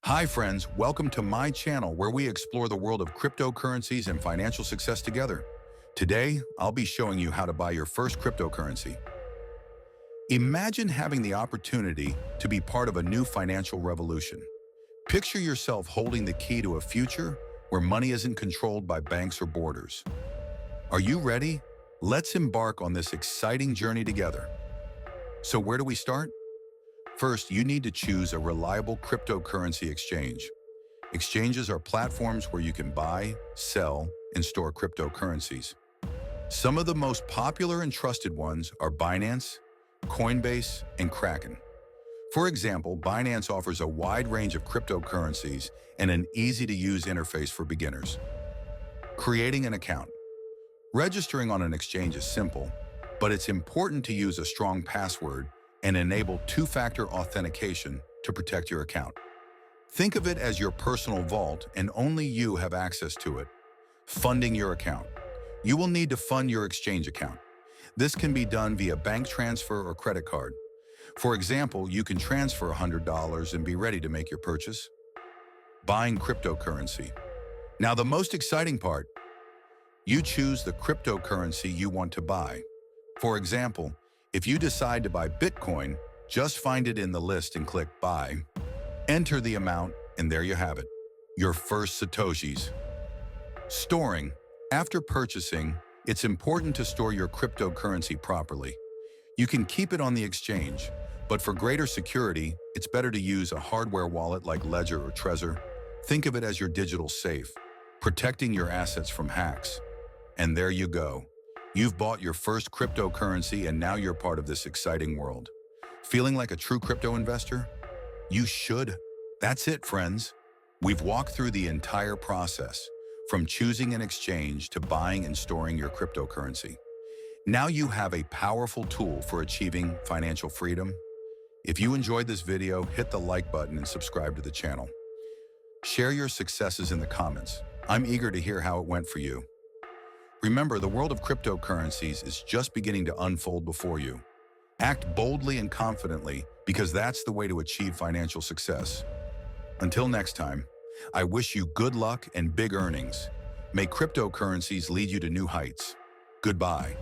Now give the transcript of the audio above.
Hi friends, welcome to my channel where we explore the world of cryptocurrencies and financial success together. Today, I'll be showing you how to buy your first cryptocurrency. Imagine having the opportunity to be part of a new financial revolution. Picture yourself holding the key to a future where money isn't controlled by banks or borders. Are you ready? Let's embark on this exciting journey together. So where do we start? First, you need to choose a reliable cryptocurrency exchange. Exchanges are platforms where you can buy, sell, and store cryptocurrencies. Some of the most popular and trusted ones are Binance, Coinbase, and Kraken. For example, Binance offers a wide range of cryptocurrencies and an easy-to-use interface for beginners. Creating an account. Registering on an exchange is simple, but it's important to use a strong password and enable two-factor authentication to protect your account. Think of it as your personal vault and only you have access to it. Funding your account. You will need to fund your exchange account. This can be done via bank transfer or credit card. For example, you can transfer $100 and be ready to make your purchase. Buying cryptocurrency. Now the most exciting part. You choose the cryptocurrency you want to buy. For example, if you decide to buy Bitcoin, just find it in the list and click Buy. Enter the amount, and there you have it, your first Satoshis. Storing. After purchasing, it's important to store your cryptocurrency properly. You can keep it on the exchange, but for greater security, it's better to use a hardware wallet like Ledger or Trezor. Think of it as your digital safe, protecting your assets from hacks. And there you go. You've bought your first cryptocurrency and now you're part of this exciting world. Feeling like a true crypto investor? You should. That's it, friends. We've walked through the entire process, from choosing an exchange to buying and storing your cryptocurrency. Now you have a powerful tool for achieving financial freedom. If you enjoyed this video, hit the like button and subscribe to the channel. Share your successes in the comments. I'm eager to hear how it went for you. Remember, the world of cryptocurrencies is just beginning to unfold before you. Act boldly and confidently because that's the way to achieve financial success. Until next time, I wish you good luck and big earnings. May cryptocurrencies lead you to new heights. Goodbye.